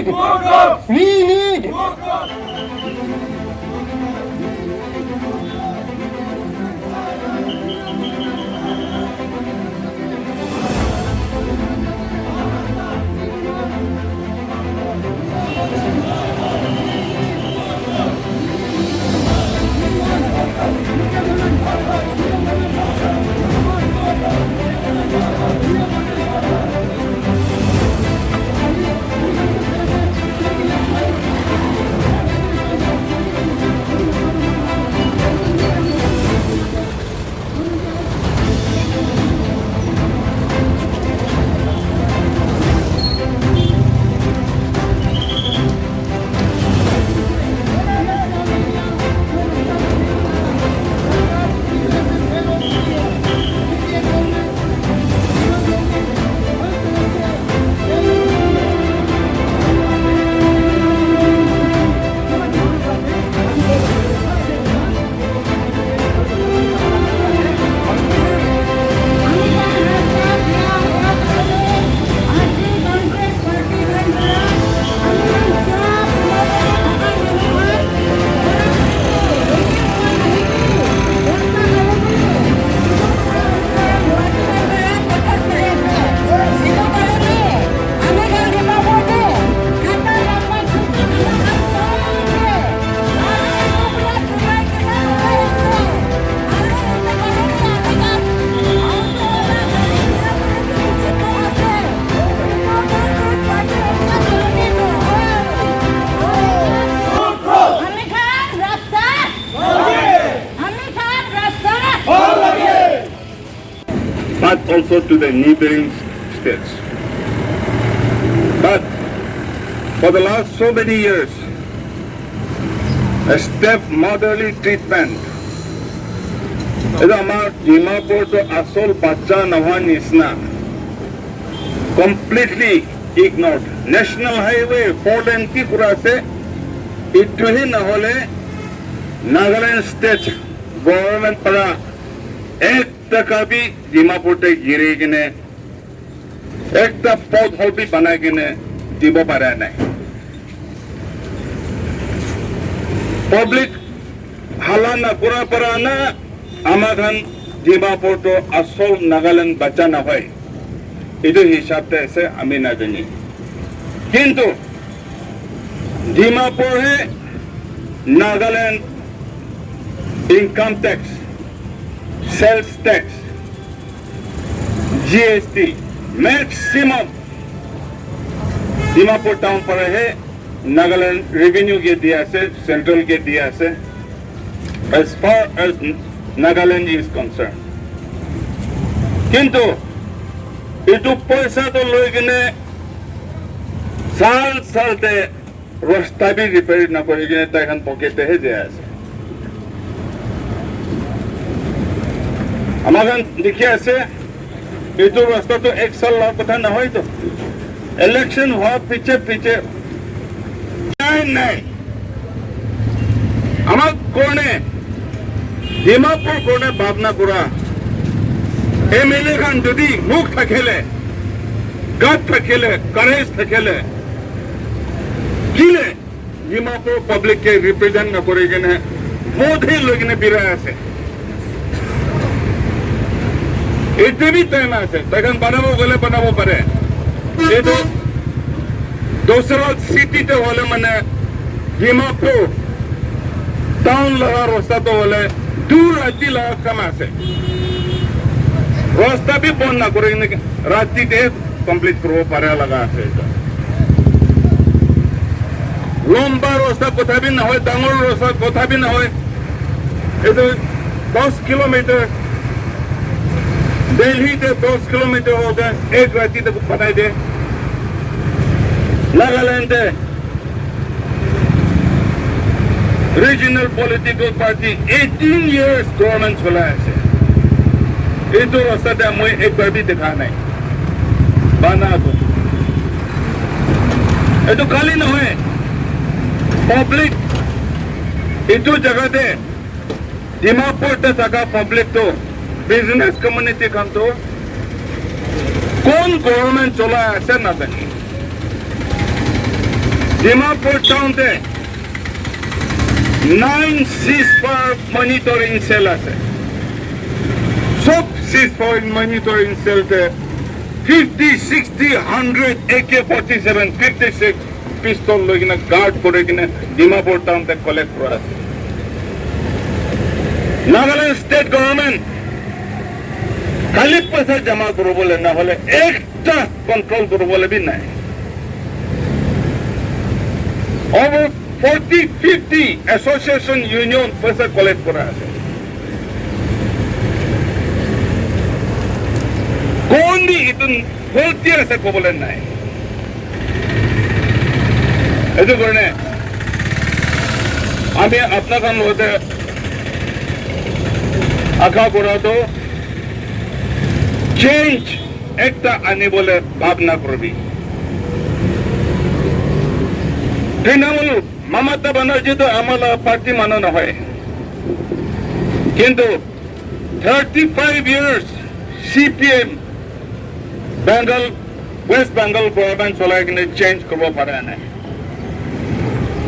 need. We need. But also to the neighboring states. But for the last so many years, a stepmotherly treatment is our Dimapur to Asol Bacha Nawan Isna completely ignored. National Highway 4 lane ki pura se itu hi na hole Nagaland state government para एक टका भी डिमापुर तक गिरे किने एक टा पौध whole भी बना किने दिबो पारा नहीं पब्लिक हाला ना कुरा परा ना आमागन डिमापुर तो असल नागालैंड बचा ना होय इधर हिसाब ते ऐसे अमी ना जनी किंतु डिमापुर है Nagaland income tax sales tax GST maximum Dimapur town पर है नागालैंड रेवेन्यू के दिया से सेंट्रल के दिया से as far as Nagaland is concerned किंतु इतु पैसा तो लोग ने साल साल ते रास्ता भी रिपेयर न करेगी ने तहन पॉकेट है दिया से हमारे देखिए ऐसे ये तो रास्ता तो एक साल लाख पता न हो तो इलेक्शन हुआ पीछे पीछे नहीं हमारे कोने डिमापुर कोने भावना कुरा एमएलए खान यदि मुख थकेले गत थकेले करेज थकेले किले डिमापुर पब्लिक के रिप्रेजेंट न करेगी ने वो थे लोग ने बिराया से इतने भी टाइम আছে তখন বানাবো বলে বানাবো পারে কিন্তু दूसरा सिटीতে হলে মানে ডিমাপুর টাউন লাগা রাস্তা তো হলে দূর রাতি লাগা কম আছে রাস্তা भी বন্ধ না করে রাতিতে কমপ্লিট করব পারে লাগা আছে লম্বা রাস্তা কোথা भी না হয় ডাঙর রাস্তা কোথা भी না হয় এটা 10 কিলোমিটার दिल्ली से 10 किलोमीटर हो गए एक राती तक बताई दे Nagaland regional political party 18 years government चला है ये तो रास्ता मुझे एक बार भी दिखा नहीं बना तो ये तो खाली न हुए पब्लिक इतो जगह दे डिमापुर तक पब्लिक तो बिजनेस कम्युनिटी खान तो कौन गवर्नमेंट चला ऐसे ना देनी ডিমাপুর টাউনতে 9 ceasefire monitoring cell আছে সব ceasefire monitoring cellতে 50, 60, 100 AK-47, 56 পিস্তল লৈ কিনে গার্ড করে কিনে ডিমাপুর টাউনতে কলেক্ট করা আছে নাগাল্যান্ড স্টেট গভর্নমেন্ট খালি পয়সা জমা করবলে না হলে একটা কন্ট্রোল করবলে বি নাই over 40-50 association union পয়সা কলেক্ট করা আছে কোন দি ইতুন ভর্তি আছে কবলে নাই এইটো কারণে আমি আপনার হতে আশা করা তো চেঞ্জ একটা আনিবলে ভাবনা করবি তৃণমূল মমতা ব্যানার্জি তো আমার পার্টি মানো না হয় কিন্তু 35 years CPM Bengal West Bengal government চলাই কিনে চেঞ্জ করব পারে না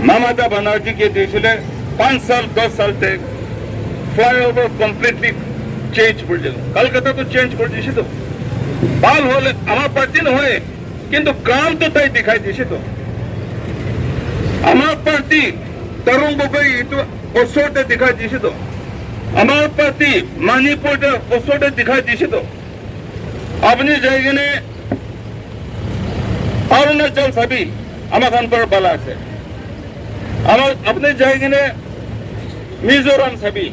মমতা ব্যানার্জিকে দিয়েছিলে 5 সাল 10 সাল থেকে ফ্লাইওভার কমপ্লিটলি চেঞ্জ করে দিল কলকাতা তো চেঞ্জ করে দিয়েছে তো ভাল হলে আমার পার্টি নহয় কিন্তু কাম তো তাই দেখাই দিয়েছে তো আমার পার্টি তরুণ গগৈ এইটো ওচৰতে দেখাই দিছে তো আমাৰ পাৰ্টি মণিপুৰতে ওচৰতে দেখাই দিছে তো আপনি যাই কিনে অৰুণাচল চাবি আমার খান পর বালা আছে আমার আপনি যাই কিনে মিজোরাম চাবি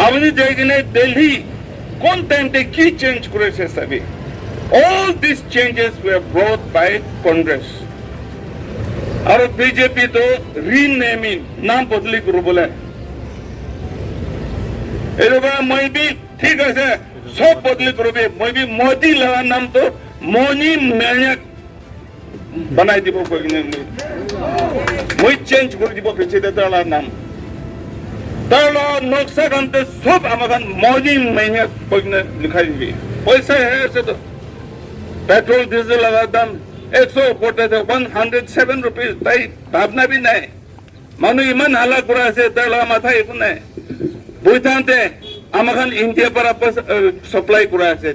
আপনি যাই কিনে দিল্লি কোন টাইমতে কি চেঞ্জ করেছে চাবি all these changes were brought by Congress আৰু বিজেপি তো রিনেমিং নাম বদলি করবলে এরকম মই বি ঠিক আছে সব বদলি করবে মই বি মোদি লগার নাম তো মনি মেনিয়াক বানাই দিব কইনে মই চেঞ্জ করে দিব প্রেসিডেন্ট তার নাম তার নকশা কান্তে সব আমাকে মনি মেনিয়াক কইনে লিখাই দিবি পয়সা আছে তো পেট্রোল ডিজেল লাগার দাম 107 rupees তাই ভাবনা বি নাই মানুষ ইমান হালা করে আছে তার মাথা একো নাই বইতান্তে আমাখান ইন্ডিয়া পৰা সাপ্লাই করে আছে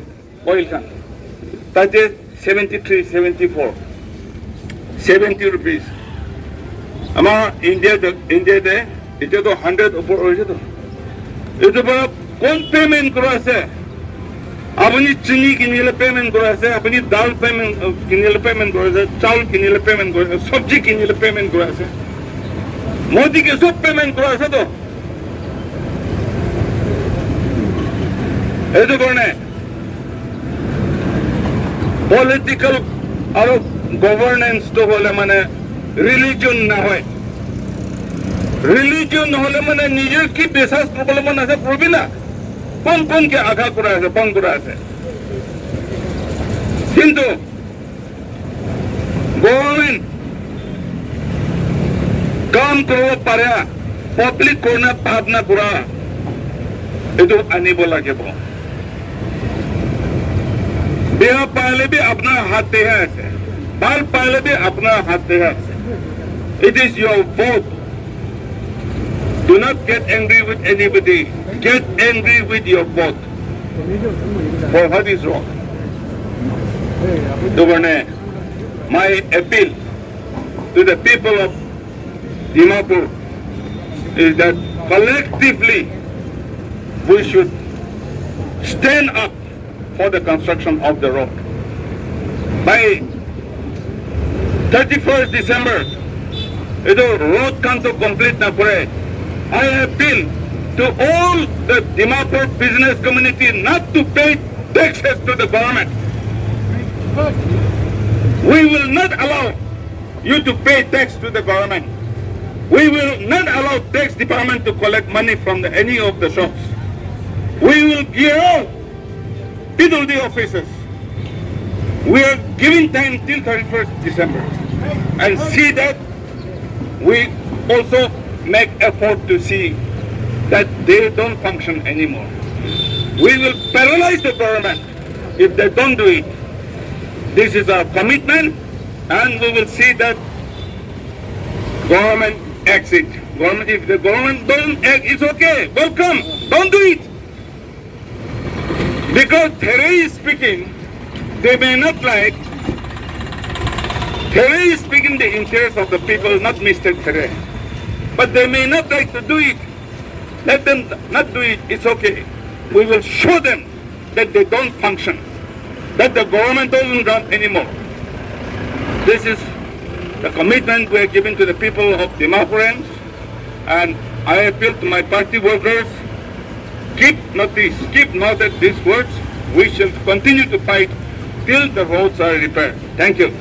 অয়েল খান তাতে 73, 74, 70 rupees আমার ইন্ডিয়াতে এটা তো 100 উপর হয়েছে তো এটা পৰা কোন পেমেন্ট করে আছে আপনি চিনি কিনিলে পেমেন্ট করে আছে আপনি ডাল পেমেন্ট কিনিলে পেমেন্ট করে আছে চাউল কিনিলে পেমেন্ট করে আছে সবজি কিনিলে পেমেন্ট করে আছে মোদিকে সব পেমেন্ট করে আছে তো এইটো কারণে পলিটিক্যাল আর গভর্নেন্স তো হলে মানে রিলিজন না হয় রিলিজন হলে মানে নিজের কি বিশ্বাস করবলে মনে আছে করবি না কোন কোনকে আঘাত করা আছে পণ করা আছে কিন্তু গভর্নমেন্ট কাম করব পারে পাবলিক করনা ভাবনা করা এইটো আনিব লাগিব বেয়া পাইলে বি আপনার হাতে আছে ভাল পাইলে বি আপনার হাতে আছে it is your vote Do not get angry with anybody. Get angry with your vote for what is wrong. Governor, my appeal to the people of Dimapur is that collectively we should stand up for the construction of the road. By 31st December, the road can't complete na pare. I appeal to all the Dimapur business community not to pay taxes to the government. We will not allow you to pay tax to the government. We will not allow tax department to collect money from any of the shops. We will gear out PWD officers. We are giving time till 31st December and see that we also make effort to see that they don't function anymore. We will paralyze the government if they don't do it. This is our commitment, and we will see that government exit. Government, if the government doesn't act, it's okay. Welcome. Don't do it. Because Therese is speaking, they may not like. Therese is speaking the interest of the people, not Mr. Therese. But they may not like to do it. Let them not do it. It's okay. We will show them that they don't function, that the government doesn't run anymore. This is the commitment we are giving to the people of Dimapur, and I appeal to my party workers, keep noted these words. We shall continue to fight till the roads are repaired. Thank you.